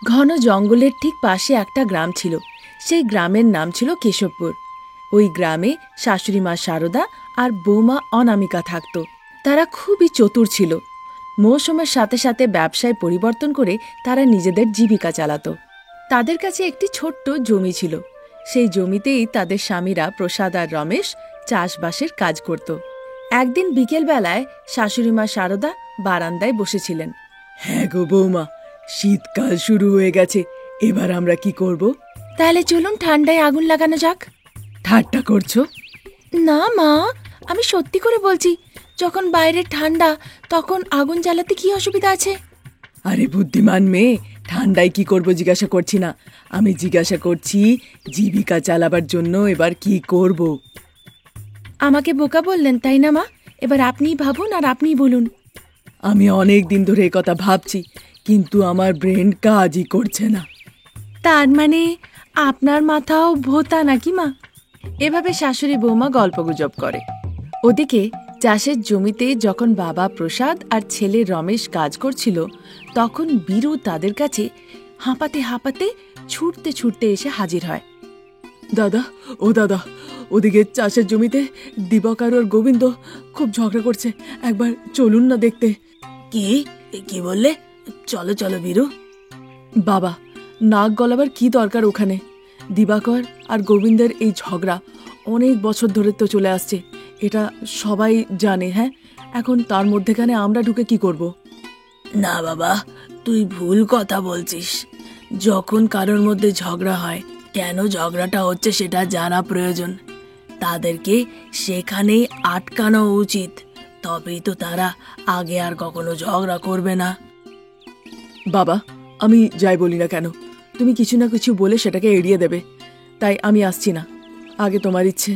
ঘন জঙ্গলের ঠিক পাশে একটা গ্রাম ছিল। সেই গ্রামের নাম ছিল কেশবপুর। ওই গ্রামে শাশুড়ি মা শারদা আর বৌমা অনামিকা থাকত। তারা খুবই চতুর ছিল। মৌসুমের সাথে সাথে ব্যবসায় পরিবর্তন করে তারা নিজেদের জীবিকা চালাত। তাদের কাছে একটি ছোট্ট জমি ছিল। সেই জমিতেই তাদের স্বামীরা প্রসাদ আর রমেশ চাষবাসের কাজ করত। একদিন বিকেলবেলায় শাশুড়ি মা শারদা বারান্দায় বসেছিলেন। হ্যাঁ গো বৌমা, শীতকাল শুরু হয়ে গেছে, এবার আমরা কি করব? তাহলে চলুন ঠান্ডায় আগুন লাগানো যাক। ঠাট্টা করছো? না মা, আমি সত্যি করে বলছি, যখন বাইরে ঠান্ডা তখন আগুন জ্বালাতে কি অসুবিধা আছে? আরে বুদ্ধিমান মেয়ে, ঠান্ডায় কি করব জিজ্ঞাসা করছি না, আমি জিজ্ঞাসা করছি জীবিকা চালাবার জন্য এবার কি করব। আমাকে বোকা বললেন তাই না মা? এবার আপনিই ভাবুন আর আপনিই বলুন। আমি অনেক দিন ধরে এই কথা ভাবছি, কিন্তু আমার ব্রেন কাজই করছে না। তার মানে আপনার মাথাও ভোতা নাকি মা? এভাবে শাশুড়ি বৌমা গল্পগুজব করে। ওদিকে চাষের জমিতে যখন বাবা প্রসাদ আর ছেলে রমেশ কাজ করছিল, তখন বীরু তাদের কাছে হাঁপাতে হাঁপাতে ছুটতে ছুটতে এসে হাজির হয়। দাদা, ও দাদা, ওদিকে চাষের জমিতে দিবাকর আর গোবিন্দ খুব ঝগড়া করছে, একবার চলুন না দেখতে। কি কি বললে? চলো চলো বীরু। বাবা, নাক গলাবার কি দরকার ওখানে? দিবাকর আর গোবিন্দের এই ঝগড়া অনেক বছর ধরে তো চলে আসছে, এটা সবাই জানে। হ্যাঁ, এখন তার মধ্যেখানে আমরা ঢুকে কি করব? না বাবা, তুই ভুল কথা বলছিস। যখন কারোর মধ্যে ঝগড়া হয়, কেন ঝগড়াটা হচ্ছে সেটা জানা প্রয়োজন। তাদেরকে সেখানেই আটকানো উচিত, তবেই তো তারা আগে আর কখনো ঝগড়া করবে না। বাবা, আমি যাই বলি না কেন, তুমি কিছু না কিছু বলে সেটাকে এড়িয়ে দেবে, তাই আমি আসছি না, আগে তোমার ইচ্ছে।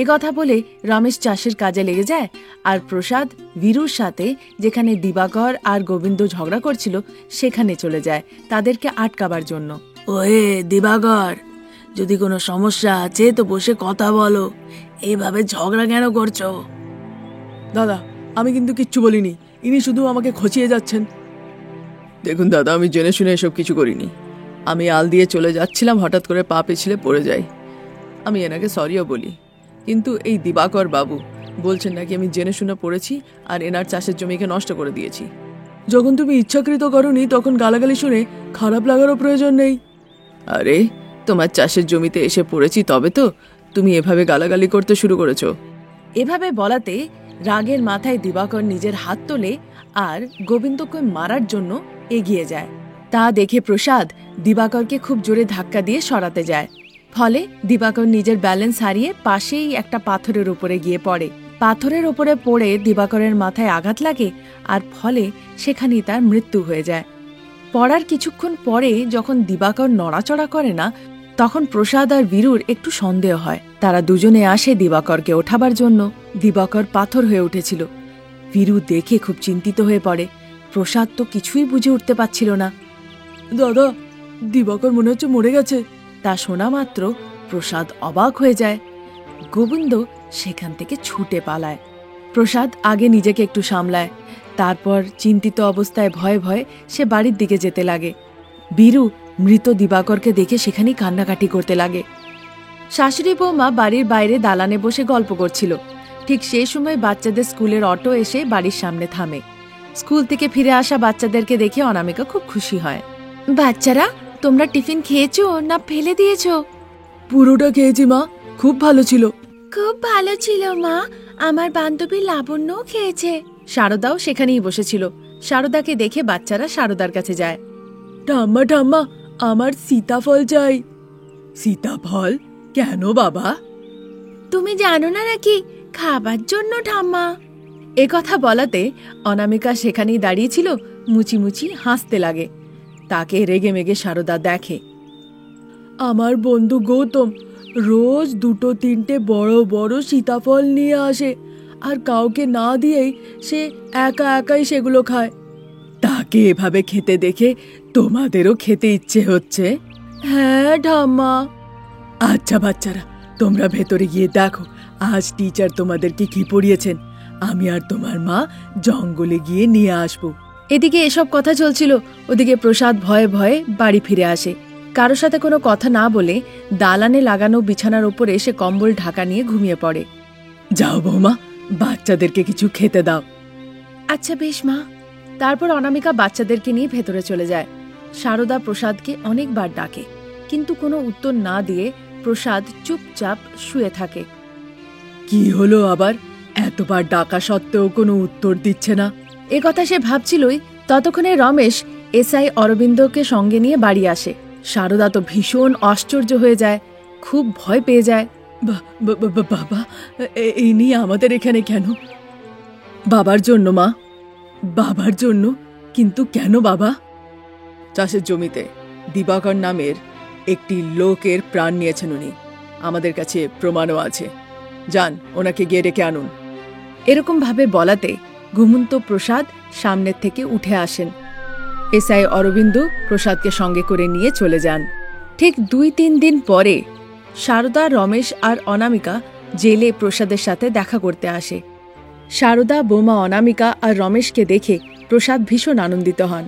এ কথা বলে রমেশ চাষের কাজে লেগে যায়, আর প্রসাদ বীরুর সাথে যেখানে দিবাকর আর গোবিন্দ ঝগড়া করছিল সেখানে চলে যায় তাদেরকে আটকাবার জন্য। ওয়ে দিবাকর, যদি কোনো সমস্যা আছে তো বসে কথা বলো, এভাবে ঝগড়া কেন করছো? দাদা, আমি কিন্তু কিচ্ছু বলিনি, ইনি শুধু আমাকে খচিয়ে যাচ্ছেন। দেখুন দাদা, আমি জেনে শুনে এসব কিছু করিনি। আমি আল দিয়ে চলে যাচ্ছিলাম, হঠাৎ করে পা পিছলে পড়ে যাই। আমি এনাকে সরিও বলি, কিন্তু এই দিবাকর বাবু বলছেন নাকি আমি জেনে শুনে পড়েছি আর এনার চাষের জমিকে নষ্ট করে দিয়েছি। যখন তুমি ইচ্ছাকৃত করনি তখন গালাগালি শুনে খারাপ লাগারও প্রয়োজন নেই। আরে, তোমার চাষের জমিতে এসে পড়েছি তবে তো তুমি এভাবে গালাগালি করতে শুরু করেছো। এভাবে বলাতে রাগের মাথায় দিবাকর নিজের হাত তোলে আর গোবিন্দকে মারার জন্য এগিয়ে যায়। তা দেখে প্রসাদ দিবাকরকে খুব জোরে ধাক্কা দিয়ে সরাতে যায়। ফলে দিবাকর নিজের ব্যালেন্স হারিয়ে পাশেই একটা পাথরের উপরে গিয়ে পড়ে। পাথরের উপরে পড়ে দিবাকরের মাথায় আঘাত লাগে, আর ফলে সেখানেই তার মৃত্যু হয়ে যায়। পড়ার কিছুক্ষণ পরে যখন দিবাকর নড়াচড়া করে না, তখন প্রসাদ আর বীরুর একটু সন্দেহ হয়। তারা দুজনে আসে দিবাকরকে ওঠাবার জন্য। দিবাকর পাথর হয়ে উঠেছিল। বীরু দেখে খুব চিন্তিত হয়ে পড়ে। প্রসাদ তো কিছুই বুঝে উঠতে পারছিল না। দাদা, দিবাকর মনে হচ্ছে মরে গেছে। তা শোনা মাত্র প্রসাদ অবাক হয়ে যায়। গোবিন্দ সেখান থেকে ছুটে পালায়। প্রসাদ আগে নিজেকে একটু সামলায়, তারপর চিন্তিত অবস্থায় ভয়ে ভয়ে সে বাড়ির দিকে যেতে লাগে। বীরু মৃত দিবাকরকে দেখে সেখানেই কান্নাকাটি করতে লাগে। শাশুড়ি বৌমা বাড়ির বাইরে দালানে বসে গল্প করছিল। ঠিক সেই সময় বাচ্চাদের স্কুলের অটো এসে বাড়ির সামনে থামে। স্কুল থেকে ফিরে আসা বাচ্চাদেরকে দেখে অনামিকা খুব খুশি হয়। বাচ্চারা, তোমরা টিফিন খেয়েছো না ফেলে দিয়েছো? পুরোটা খেয়েছি মা, খুব ভালো ছিল। খুব ভালো ছিল মা, আমার বান্ধবী লাবণ্যও খেয়েছে। শারদাও সেখানেই বসেছিল। শারদাকে দেখে বাচ্চারা শারদার কাছে যায়। ঠাম্মা ঠাম্মা, আমার সীতাফল চাই। সীতাফল কেন বাবা? তুমি জানো না নাকি, খাবার জন্য ঠাম্মা। এ কথা বলাতে অনামিকা সেখানেই দাঁড়িয়েছিল, মুচি মুচি হাসতে লাগে। তাকে রেগে মেগে শারদা দেখে। আমার বন্ধু গৌতম রোজ 2-3টে বড় বড় সীতাফল নিয়ে আসে, আর কাউকে না দিয়েই সে একা একাই সেগুলো খায়। তাকে এভাবে খেতে দেখে তোমাদেরও খেতে ইচ্ছে হচ্ছে? হ্যাঁ ঠাম্মা। আচ্ছা বাচ্চারা, তোমরা ভেতরে গিয়ে দেখো আজ টিচার তোমাদেরকে কি পড়িয়েছেন। আমি আর তোমার মা জঙ্গলে গিয়ে নিয়ে আসবো। এদিকে এসব কথা চলছিল, ওদিকে প্রসাদ ভয়ে ভয়ে বাড়ি ফিরে আসে। কারোর সাথে কোনো কথা না বলে দালানে লাগানো বিছানার ওপরে সে কম্বল ঢাকা নিয়ে ঘুমিয়ে পড়ে। যাও বৌমা, বাচ্চাদেরকে কিছু খেতে দাও। আচ্ছা বেশ মা। তারপর অনামিকা বাচ্চাদেরকে নিয়ে ভেতরে চলে যায়। সারদা প্রসাদকে অনেকবার ডাকে, কিন্তু কোনো উত্তর না দিয়ে প্রসাদ চুপচাপ শুয়ে থাকে। কি হলো আবার, এতবার ডাকা সত্ত্বেও কোনো উত্তর দিচ্ছে না? এ কথা সে ভাবছিলই, ততক্ষণে রমেশ এসআই অরবিন্দকে সঙ্গে নিয়ে বাড়ি আসে। সারদা তো ভীষণ আশ্চর্য হয়ে যায়, খুব ভয় পেয়ে যায়। বাবা, এই নিয়ে আমাদের এখানে কেন? বাবার জন্য মা, বাবার জন্য? কিন্তু কেন বাবা? চাষের জমিতে দিবাকর নামের একটি লোকের প্রাণ নিয়েছেন উনি। আমাদের কাছে প্রমাণও আছে। যান, ওনাকে গিয়ে ডেকে আনুন। এরকম ভাবে বলাতে ঘুমন্ত প্রসাদ সামনের থেকে উঠে আসেন। এসআই অরবিন্দ প্রসাদকে সঙ্গে করে নিয়ে চলে যান। ঠিক 2-3 দিন পরে সারদা, রমেশ আর অনামিকা জেলে প্রসাদের সাথে দেখা করতে আসে। সারদা, বৌমা অনামিকা আর রমেশকে দেখে প্রসাদ ভীষণ আনন্দিত হন।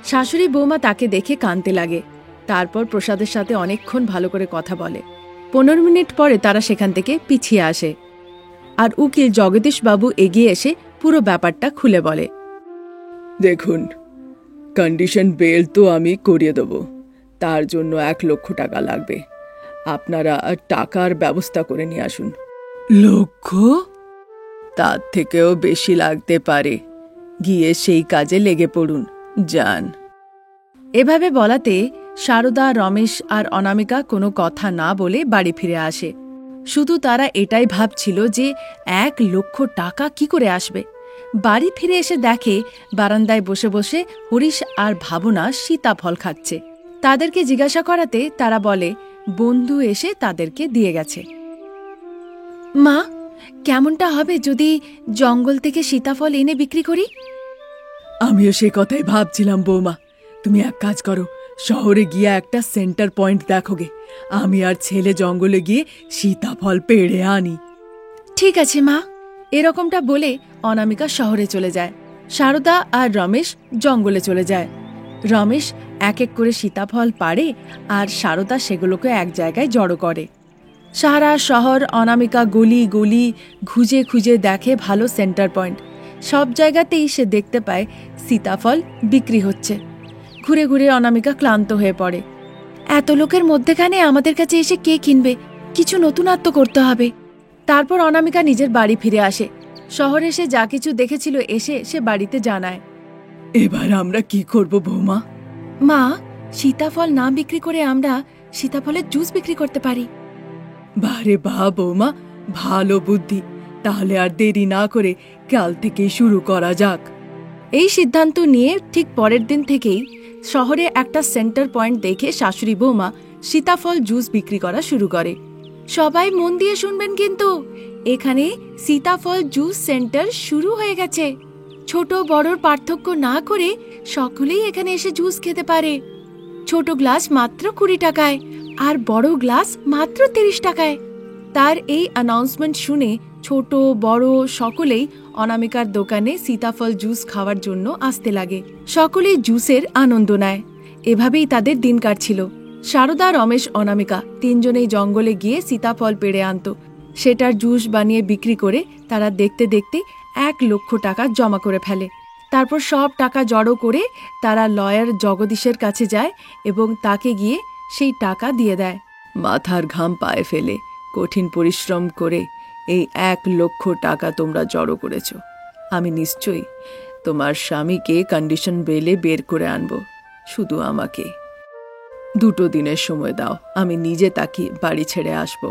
শাশুড়ি বৌমা তাকে দেখে কাঁদতে লাগে। তারপর প্রসাদের সাথে অনেকক্ষণ ভালো করে কথা বলে। 15 মিনিট পরে তারা সেখান থেকে পিছিয়ে আসে, আর উকিল জগদীশবাবু এগিয়ে এসে পুরো ব্যাপারটা খুলে বলে। দেখুন, কন্ডিশন বেল তো আমি করিয়ে দেব, তার জন্য 1 লক্ষ টাকা লাগবে। আপনারা টাকার ব্যবস্থা করে নিয়ে আসুন। লক্ষ? তার থেকেও বেশি লাগতে পারে। গিয়ে সেই কাজে লেগে পড়ুন, যান। এভাবে বলাতে সারদা, রমেশ আর অনামিকা কোনো কথা না বলে বাড়ি ফিরে আসে। শুধু তারা এটাই ভাবছিল যে 1 লক্ষ টাকা কি করে আসবে। বাড়ি ফিরে এসে দেখে বারান্দায় বসে বসে হরিশ আর ভাবনা সীতাফল খাচ্ছে। তাদেরকে জিজ্ঞাসা করাতে তারা বলে বন্ধু এসে তাদেরকে দিয়ে গেছে। মা, কেমনটা হবে যদি জঙ্গল থেকে সীতাফল এনে বিক্রি করি? আমিও সেই কথাই ভাবছিলাম বৌমা। তুমি এক কাজ করো, শহরে গিয়ে একটা সেন্টার পয়েন্ট দেখোগে। আমি আর ছেলে জঙ্গলে গিয়ে সীতাফল পেড়ে আনি। ঠিক আছে মা। এরকমটা বলে অনামিকা শহরে চলে যায়। সারদা আর রমেশ জঙ্গলে চলে যায়। রমেশ এক এক করে সীতাফল পাড়ে আর সারদা সেগুলোকে এক জায়গায় জড়ো করে। সারা শহর অনামিকা গলি গলি খুঁজে খুঁজে দেখে ভালো সেন্টার পয়েন্ট। সব জায়গাতেই সে দেখতে পায় সীতাফল বিক্রি হচ্ছে। ঘুরে ঘুরে অনামিকা ক্লান্ত হয়ে পড়ে। এত লোকের মধ্যেখানে আমাদের কাছে এসে কে কিনবে? কিছু নতুনত্ব করতে হবে। তারপর অনামিকা নিজের বাড়ি ফিরে আসে। শহরে সে যা কিছু দেখেছিল এসে সে বাড়িতে জানায়। এবার আমরা কি করব বৌমা? মা, সীতাফল না বিক্রি করে আমরা সীতাফলের জুস বিক্রি করতে পারি। বারে বাহ বৌমা, ভালো বুদ্ধি। তাহলে আর দেরি না করে কাল থেকে শুরু করা যাক। এই সিদ্ধান্ত নিয়ে ঠিক পরের দিন থেকেই শহরে একটা সেন্টার পয়েন্ট দেখে শাশুড়ি বৌমা সীতাফল জুস বিক্রি করা শুরু করে। সবাই মন দিয়ে শুনবেন কিন্তু, এখানে সীতাফল জুস সেন্টার শুরু হয়ে গেছে। ছোট বড়র পার্থক্য না করে সকলেই এখানে এসে জুস খেতে পারে। ছোট গ্লাস মাত্র 20 টাকায় আর বড় গ্লাস মাত্র 30 টাকায়। তার এই অ্যানাউন্সমেন্ট শুনে ছোট বড় সকলেই অনামিকার দোকানে সীতাফল জুস খাওয়ার জন্য আসতে লাগে। সকলেই জুসের আনন্দ নেয়। এভাবেই তাদের দিন কাটছিল। সারদা, রমেশ, অনামিকা 3 জনেই জঙ্গলে গিয়ে সীতাফল পেড়ে আনত। সেটার জুস বানিয়ে বিক্রি করে তারা দেখতে দেখতে 1 লক্ষ টাকা জমা করে ফেলে। তারপর সব টাকা জড়ো করে তারা লয়ার জগদীশের কাছে যায় এবং তাকে গিয়ে সেই টাকা দিয়ে দেয়। মাথার ঘাম পায়ে ফেলে কঠিন পরিশ্রম করে এই 1 লক্ষ টাকা তোমরা জড়ো করেছ। আমি নিশ্চয়ই তোমার স্বামীকে কন্ডিশন বেলে বের করে আনব। শুধু আমাকে 2 দিনের সময় দাও, আমি নিজে তাকে বাড়ি ছেড়ে আসব।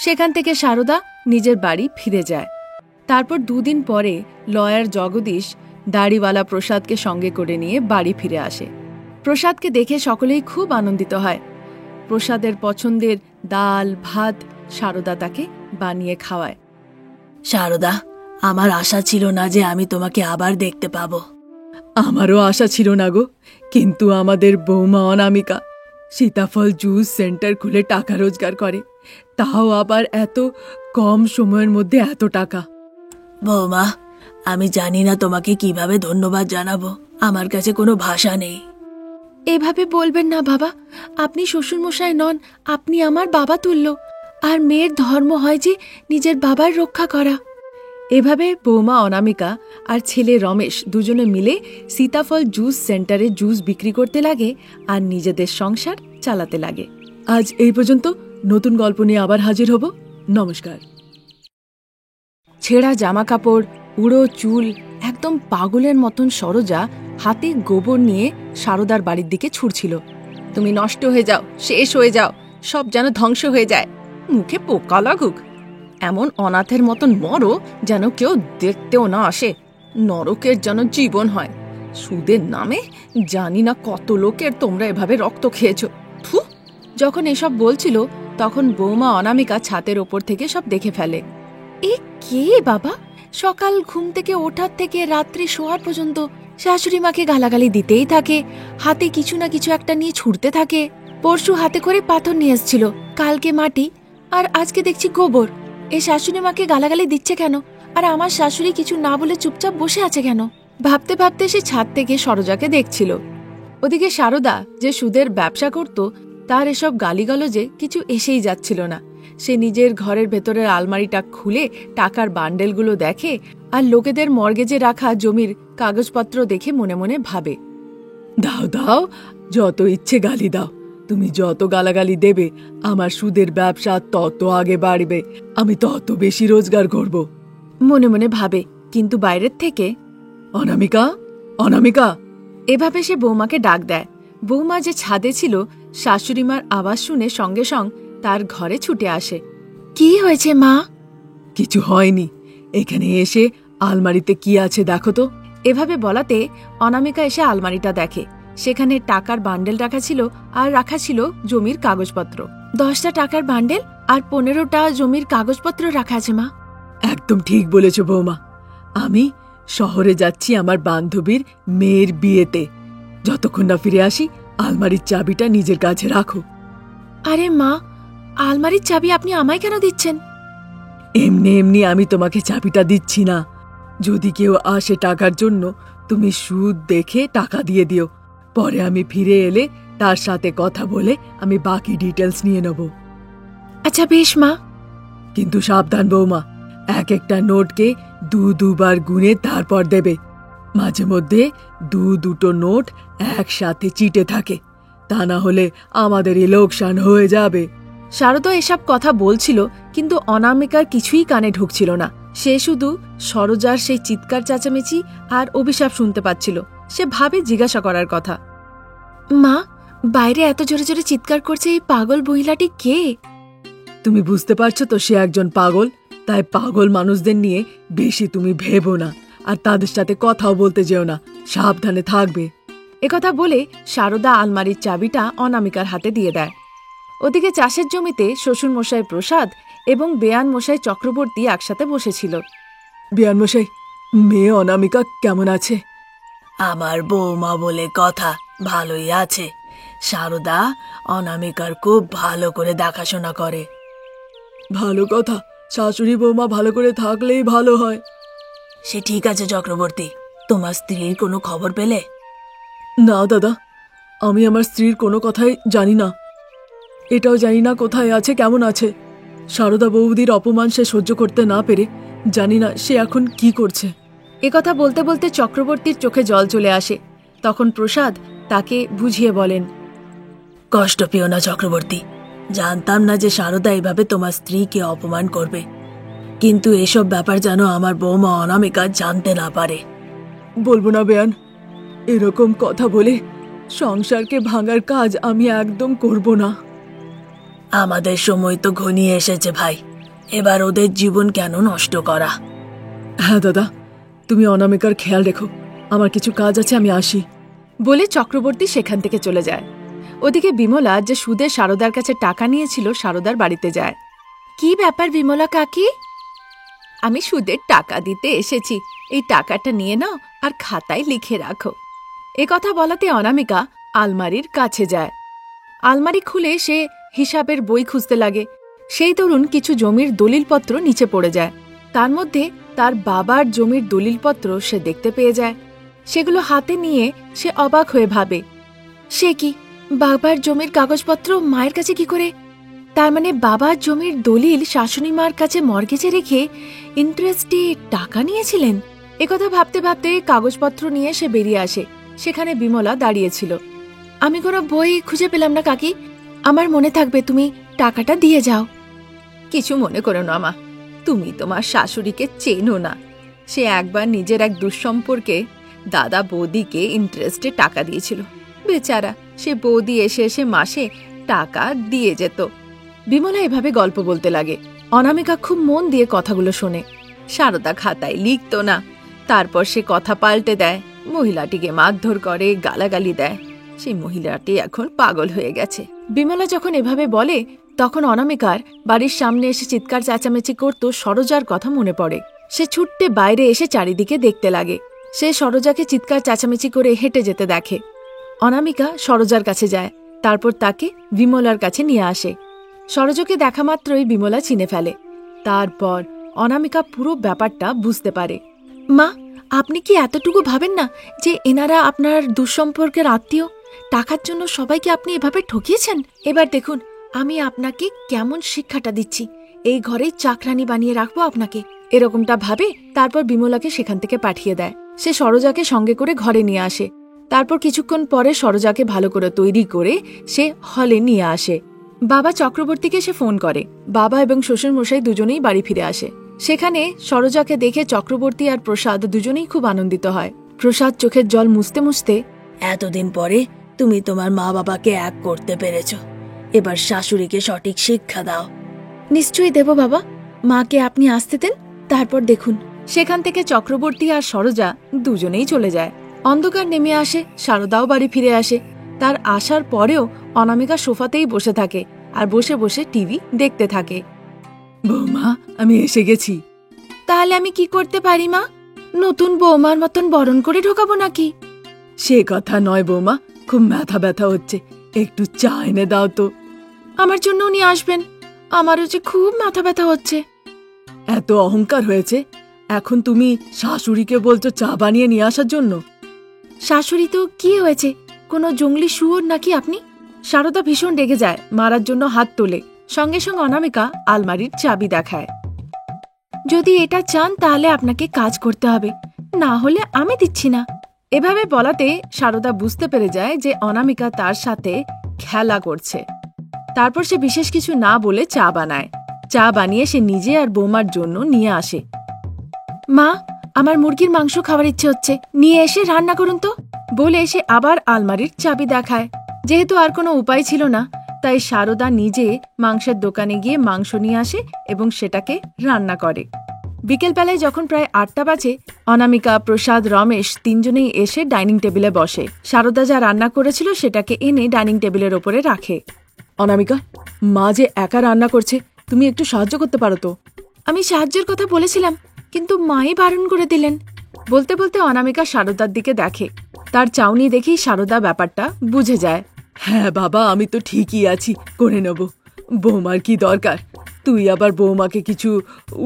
সেখান থেকে সারদা নিজের বাড়ি ফিরে যায়। তারপর 2 দিন পরে লয়ার জগদীশ দাড়িওয়ালা প্রসাদকে সঙ্গে করে নিয়ে বাড়ি ফিরে আসে। প্রসাদকে দেখে সকলেই খুব আনন্দিত হয়। প্রসাদের পছন্দের ডাল ভাত সারদা তাকে বানিয়ে খাওয়ায়। সারদা, আমার আশা ছিল না যে আমি তোমাকে আবার দেখতে পাবো। আমারও আশা ছিল না গো, কিন্তু আমাদের বৌমা অনামিকা সীতাফল জুস সেন্টার খুলে টাকা রোজগার করে, তাও আবার এত কম সময়ের মধ্যে এত টাকা। বৌমা, আমি জানি না তোমাকে কিভাবে ধন্যবাদ জানাবো। আমার কাছে কোনো ভাষা নেই। এভাবে বলবেন না বাবা, আপনি শ্বশুরমশাই নন, আপনি আমার বাবা তুল্য। আর মেয়ের ধর্ম হয় যে নিজের বাবার রক্ষা করা। এভাবে বৌমা অনামিকা আর ছেলে রমেশ দুজনে মিলে সীতাফল জুস সেন্টারে জুস বিক্রি করতে লাগে আর নিজেদের সংসার চালাতে লাগে। আজ এই পর্যন্ত, নতুন গল্প নিয়ে আবার হাজির হব। নমস্কার। ছেঁড়া জামা কাপড়, উড়ো চুল, একদম পাগলের মতন সরোজা হাতে গোবর নিয়ে সারদার বাড়ির দিকে ছুটছিল। তুমি নষ্ট হয়ে যাও, শেষ হয়ে যাও, সব যেন ধ্বংস হয়ে যায়, মুখে পোকা লাগুক, এমন অনাথের মতন মরো যেন কেউ দেখতেও না আসে, নরকের যেন জীবন হয়। সুদের নামে জানি না কত লোকের তোমরা এভাবে রক্ত খেয়েছ। থু। যখন এসব বলছিল তখন বৌমা অনামিকা ছাতের ওপর থেকে সব দেখে ফেলে। এ কে বাবা, সকাল ঘুম থেকে ওঠার থেকে রাত্রি শোয়ার পর্যন্ত শাশুড়ি মাকে গালাগালি দিতেই থাকে, হাতে কিছু না কিছু একটা নিয়ে ছুটতে থাকে। পরশু হাতে করে পাথর নিয়ে এসেছিল, কালকে মাটি, আর আজকে দেখছি গোবর। এই শাশুড়ি মাকে গালাগালি দিচ্ছে কেন, আর আমার শাশুড়ি কিছু না বলে চুপচাপ বসে আছে কেন? ভাবতে ভাবতে সে ছাদ থেকে সরোজাকে দেখছিল। ওদিকে সারদা যে সুদের ব্যবসা করত, তার এসব গালিগালজে কিছু এসেই যাচ্ছিল না। সে নিজের ঘরের ভেতরের আলমারিটা খুলে টাকার বান্ডেলগুলো দেখে আর লোকেদের মর্গেজে রাখা জমির কাগজপত্র দেখে মনে মনে ভাবে, দাও দাও, যত ইচ্ছে গালি দাও, তুমি যত গালাগালি দেবে আমার সুদের ব্যবসা তত আগে বাড়বে, আমি তত বেশি রোজগার করব। মনে মনে ভাবে, কিন্তু বাইরের থেকে, অনামিকা, অনামিকা। এভাবে সে বৌমাকে ডাক দেয়। বৌমা যে ছাদে ছিল, শাশুড়িমার আওয়াজ শুনে সঙ্গে সঙ্গ তার ঘরে ছুটে আসে। কি হয়েছে মা? কিছু হয়নি, এখানে এসে আলমারিতে কি আছে দেখো তো। এভাবে বলাতে অনামিকা এসে আলমারিটা দেখে। সেখানে টাকার বান্ডেল রাখা ছিল, আর রাখা ছিল জমির কাগজপত্র। 10টা টাকার বান্ডেল আর 15টা জমির কাগজপত্র রাখা আছে মা। একদম ঠিক বলেছ বৌমা। আমি শহরে যাচ্ছি আমার বান্ধবীর মেয়ের বিয়েতে, যতক্ষণ না ফিরে আসি আলমারির চাবিটা নিজের কাছে রাখো। আরে মা, আলমারির চাবি আপনি আমায় কেন দিচ্ছেন? এমনি এমনি আমি তোমাকে চাবিটা দিচ্ছি না, যদি কেউ আসে টাকার জন্য তুমি সুদ দেখে টাকা দিয়ে দিও, পরে আমি ফিরে এলে তার সাথে কথা বলে আমি বাকি ডিটেলস নিয়ে নেব। আচ্ছা বেশ মা। কিন্তু সাবধান বৌমা, এক একটা নোটকে দুবার গুনে তারপর দেবে। মাঝে মধ্যে দুটো নোট একসাথে চিটে থাকে, তা না হলে আমাদেরই লোকসান হয়ে যাবে। শারদা এসব কথা বলছিল, কিন্তু অনামিকার কিছুই কানে ঢুকছিল না। সে শুধু সরোজার সেই চিৎকার চেঁচামেচি আর অভিশাপ শুনতে পাচ্ছিল। সে ভাবে জিজ্ঞাসা করার কথা, মা, বাইরে এত জোরে জোরে চিৎকার করছে এই পাগল মহিলাটি কে? তুমি বুঝতে পারছো তো সে একজন পাগল, তাই পাগল মানুষদের নিয়ে বেশি তুমি ভেবো না, আর তাদের সাথে কথাও বলতে যেও না, সাবধানে থাকবে। একথা বলে শারদা আলমারির চাবিটা অনামিকার হাতে দিয়ে দেয়। ওদিকে চাষের জমিতে শ্বশুর মশাই প্রসাদ এবং বেয়ান মশাই চক্রবর্তী একসাথে বসেছিল। বেয়ান মশাই, মেয়ে অনামিকা কেমন আছে? আমার বৌমা বলে কথা, ভালোই আছে। শারদা অনামিকার খুব ভালো করে দেখাশোনা করে। ভালো কথা, শাশুড়ি বৌমা ভালো করে থাকলেই ভালো হয়। সে ঠিক আছে চক্রবর্তী, তোমার স্ত্রীর কোনো খবর পেলে? না দাদা, আমি আমার স্ত্রীর কোনো কথাই জানি না, এটাও জানি না কোথায় আছে, কেমন আছে। শারদা বৌদির অপমান সে সহ্য করতে না পেরে জানি না সে এখন কি করছে। একথা বলতে বলতে চক্রবর্তীর চোখে জল চলে আসে। তখন প্রসাদ তাকে বুঝিয়ে বলেন, কষ্ট পেও না চক্রবর্তী, জানতাম না যে শারদা এইভাবে তোমার স্ত্রীকে অপমান করবে, কিন্তু এসব ব্যাপার যেন আমার বৌমা অনামিকা জানতে না পারে। বলবো না বেয়ান, এরকম কথা বলে সংসারকে ভাঙার কাজ আমি একদম করব না। আমাদের সময় তো ঘনিয়ে এসেছে ভাই, এবার ওদের জীবন কেন নষ্ট করা? হ্যাঁ দাদা, তুমি অনামিকার খেয়াল রেখো, আমার কিছু কাজ আছে, আমি আসি। বলে চক্রবর্তী সেখান থেকে চলে যায়। ওদিকে বিমলা যে সুদে শারদার কাছে টাকা নিয়েছিল শারদার বাড়িতে যায়। কি ব্যাপার বিমলা কাকি? আমি সুদের টাকা দিতে এসেছি, এই টাকাটা নিয়ে নাও আর খাতায় লিখে রাখো। কথা বলাতে অনামিকা আলমারির কাছে যায়। আলমারি খুলে সে হিসাবের বই খুঁজতে লাগে। সেই তরুণ কিছু জমির দলিলপত্র নিচে পড়ে যায়। তার মধ্যে তার বাবার জমির দলিলপত্র সে দেখতে পেয়ে যায়। সেগুলো হাতে নিয়ে সে অবাক হয়ে ভাবে, সে কি বাবার জমির কাগজপত্র মায়ের কাছে কি করে? তার মানে বাবার জমির দলিল শাশুড়ি মার কাছে মর্গেজে রেখে ইন্টারেস্টে টাকা নিয়েছিলেন। একথা ভাবতে ভাবতে কাগজপত্র নিয়ে সে বেরিয়ে আসে। সেখানে বিমলা দাঁড়িয়েছিল। আমি কোনো বই খুঁজে পেলাম না কাকি, আমার মনে থাকবে, তুমি টাকাটা দিয়ে যাও। কিছু মনে করো না মা, তুমি তোমার শাশুড়িকে চেনো না। সে একবার নিজের এক দুঃসম্পর্কে দাদা বৌদিকে ইন্টারেস্টে টাকা দিয়েছিল। বেচারা সে বৌদি এসে এসে মাসে টাকা দিয়ে যেত। বিমলা এভাবে গল্প বলতে লাগে। অনামিকা খুব মন দিয়ে কথাগুলো শোনে। সারদা খাতায় লিখত না, তারপর সে কথা পাল্টে দেয়, মহিলাটিকে মারধর করে, গালাগালি দেয়। সেই মহিলাটি এখন পাগল হয়ে গেছে। বিমলা যখন এভাবে বলে তখন অনামিকার বাড়ির সামনে এসে চিৎকার চেঁচামেচি করত সরোজার কথা মনে পড়ে। সে ছুট্টে বাইরে এসে চারিদিকে দেখতে লাগে। সে সরোজাকে চিৎকার চেঁচামেচি করে হেঁটে যেতে দেখে। অনামিকা সরোজার কাছে যায়, তারপর তাকে বিমলার কাছে নিয়ে আসে। সরোজকে দেখা মাত্রই বিমলা চিনে ফেলে। তারপর অনামিকা পুরো ব্যাপারটা বুঝতে পারে। মা, আপনি কি এতটুকু ভাবেন না যে এনারা আপনার দুঃসম্পর্কের আত্মীয়? টাকার জন্য সবাইকে আপনি এভাবে ঠকিয়েছেন। এবার দেখুন আমি আপনাকে কেমন শিক্ষাটা দিচ্ছি। এই ঘরেই চাকরানি বানিয়ে রাখবো আপনাকে। এরকমটা ভাবে তারপর বিমলাকে সেখান থেকে পাঠিয়ে দেয়। সে সরোজাকে সঙ্গে করে ঘরে নিয়ে আসে। তারপর কিছুক্ষণ পরে সরোজাকে ভালো করে তৈরি করে সে হলে নিয়ে আসে। বাবা চক্রবর্তীকে সে ফোন করে। বাবা এবং শ্বশুরমশাই দুজনেই বাড়ি ফিরে আসে। সেখানে সরোজাকে দেখে চক্রবর্তী আর প্রসাদ দুজনেই খুব আনন্দিত হয়। প্রসাদ চোখের জল মুছতে মুছতে, এতদিন পরে তুমি তোমার মা বাবাকে এক করতে পেরেছ। এবার শাশুড়িকে সঠিক শিক্ষা দাও। নিশ্চয়ই দেব বাবা, মাকে আপনি আসতে দেন, তারপর দেখুন। সেখান থেকে চক্রবর্তী আর সরোজা দুজনেই চলে যায়। অন্ধকার নেমে আসে। সারদাও বাড়ি ফিরে আসে। তার আসার পরেও অনামিকা সোফাতেই বসে থাকে আর বসে বসে টিভি দেখতে থাকে। বৌমা, আমি এসে গেছি। তাহলে আমি কি করতে পারি মা? নতুন বৌমার মতন বরণ করে ঢোকাবো নাকি? সে কথা নয় বৌমা, খুব মাথা ব্যথা হচ্ছে, একটু চা এনে দাও তো। আমার জন্য উনি আসবেন, আমারও যে খুব মাথা ব্যথা হচ্ছে। এত অহংকার হয়েছে, এখন তুমি শাশুড়িকে বলছো চা বানিয়ে নিয়ে আসার জন্য? শাশুড়ি তো কি হয়েছে, কোনো জঙ্গলি শুয়োর নাকি আপনি? সারদা ভীষণ রেগে যায়, মারার জন্য হাত তোলে। সঙ্গে সঙ্গে অনামিকা আলমারির চাবি দেখায়। যদি এটা চান তাহলে আপনাকে কাজ করতে হবে, না হলে আমি দিচ্ছি না। এভাবে বলাতে সারদা বুঝতে পেরে যায় যে অনামিকা তার সাথে খেলা করছে। তারপর সে বিশেষ কিছু না বলে চা বানায়। চা বানিয়ে সে নিজে আর বৌমার জন্য নিয়ে আসে। মা, আমার মুরগির মাংস খাওয়ার ইচ্ছে হচ্ছে, নিয়ে এসে রান্না করুন তো, বলে এসে আবার আলমারির চাবি দেখায়। যেহেতু আর কোনো উপায় ছিল না, তাই সারদা নিজে মাংসের দোকানে গিয়ে মাংস নিয়ে আসে এবং সেটাকে রান্না করে। বিকেলবেলায় যখন প্রায় 8টা বাজে, অনামিকা, প্রসাদ, রমেশ তিনজনেই এসে ডাইনিং টেবিলে বসে। সারদা যা রান্না করেছিল সেটাকে এনে ডাইনিং টেবিলের ওপরে রাখে। অনামিকা, মা যে একা রান্না করছে, তুমি একটু সাহায্য করতে পারো তো? আমি সাহায্যের কথা বলেছিলাম, কিন্তু মাই বারণ করে দিলেন। বলতে বলতে অনামিকা সারদার দিকে দেখে। তার চাউনি দেখেই সারদা ব্যাপারটা বুঝে যায়। হ্যাঁ বাবা, আমি তো ঠিকই আছি, করে নেব। বৌমার কি দরকার? তুই আবার বৌমাকে কিছু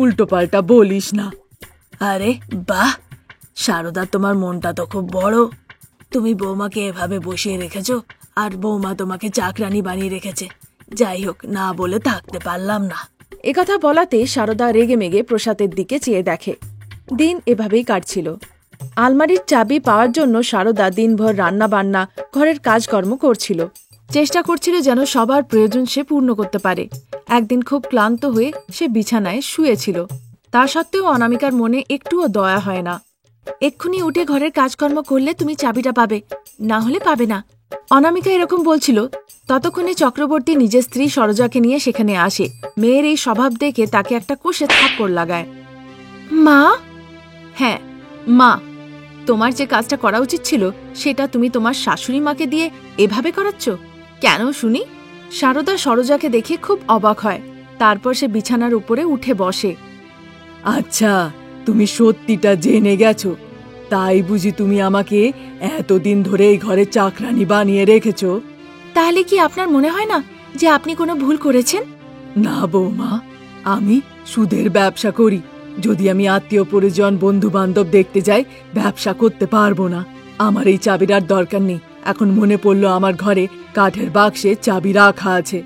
উল্টো পাল্টা বলিস না। আরে বাহ, সারদা, তোমার মনটা তো খুব বড়। তুমি বৌমাকে এভাবে বসিয়ে রেখেছ আর বৌমা তোমাকে চাকরানি বানিয়ে রেখেছে। যাই হোক, না বলে থাকতে পারলাম না। একথা বলাতে সারদা রেগে মেগে প্রসাদের দিকে চেয়ে দেখে। দিন এভাবেই কাটছিল। আলমারির চাবি পাওয়ার জন্য সারদা দিনভর রান্না বান্না, ঘরের কাজকর্ম করছিল। চেষ্টা করছিল যেন সবার প্রয়োজন সে পূর্ণ করতে পারে। একদিন খুব ক্লান্ত হয়ে সে বিছানায় শুয়েছিল। তা সত্ত্বেও অনামিকার মনে একটুও দয়া হয় না। এক্ষুনি উঠে ঘরের কাজকর্ম করলে তুমি চাবিটা পাবে, না হলে পাবে না। অনামিকা এরকম বলছিল, ততক্ষণে চক্রবর্তী নিজের স্ত্রী সরোজাকে নিয়ে সেখানে আসে। মেয়ের এই স্বভাব দেখে তাকে একটা কষে থাপ্পড় লাগায়। মা? হ্যাঁ মা, তোমার যে কাজটা করা উচিত ছিল সেটা তুমি তোমার শাশুড়ি মাকে দিয়ে এভাবে করাচ্ছ কেন শুনি? সারদা সরোজাকে দেখে খুব অবাক হয়। তারপর সে বিছানার উপরে উঠে বসে। আচ্ছা, তুমি সত্যিটা জেনে গেছো, তাই বুঝি তুমি আমাকে এতদিন ধরে এই ঘরে চাকরানি বানিয়ে রেখেছো? তাহলে কি আপনার মনে হয় না যে আপনি কোনো ভুল করেছেন? না বৌমা, আমি সুদের ব্যবসা করি, যদি আমি আত্মীয় পরিজন বন্ধু বান্ধব দেখতে যাই ব্যবসা করতে পারবো না। আমার এই চাবির আর দরকার নেই। এখন মনে পড়লো আমার ঘরে কাঠের বাক্সে চাবি রাখা আছে।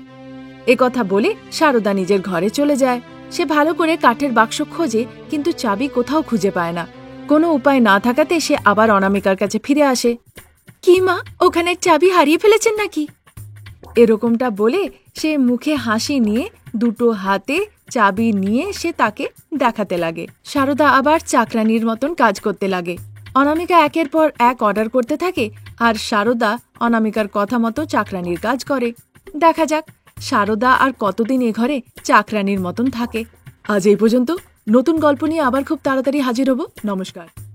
এ কথা বলে সারদা নিজের ঘরে চলে যায়। সে ভালো করে কাঠের বাক্স খোঁজে, কিন্তু চাবি কোথাও খুঁজে পায় না। কোনো উপায় না থাকাতে সে আবার অনামিকার কাছে ফিরে আসে। কি মা, ওখানে চাবি হারিয়ে ফেলেছেন নাকি? এরকমটা বলে সে মুখে হাসি নিয়ে দুটো হাতে চাবি নিয়ে সে তাকে দেখাতে লাগে। সারদা আবার চাকরানির মতন কাজ করতে লাগে। অনামিকা একের পর এক অর্ডার করতে থাকে, আর সারদা অনামিকার কথা মতো চাকরানির কাজ করে। দেখা যাক সারদা আর কতদিন এ ঘরে চাকরানির মতন থাকে। আজ এই পর্যন্ত। নতুন গল্প নিয়ে আবার খুব তাড়াতাড়ি হাজির হব। নমস্কার।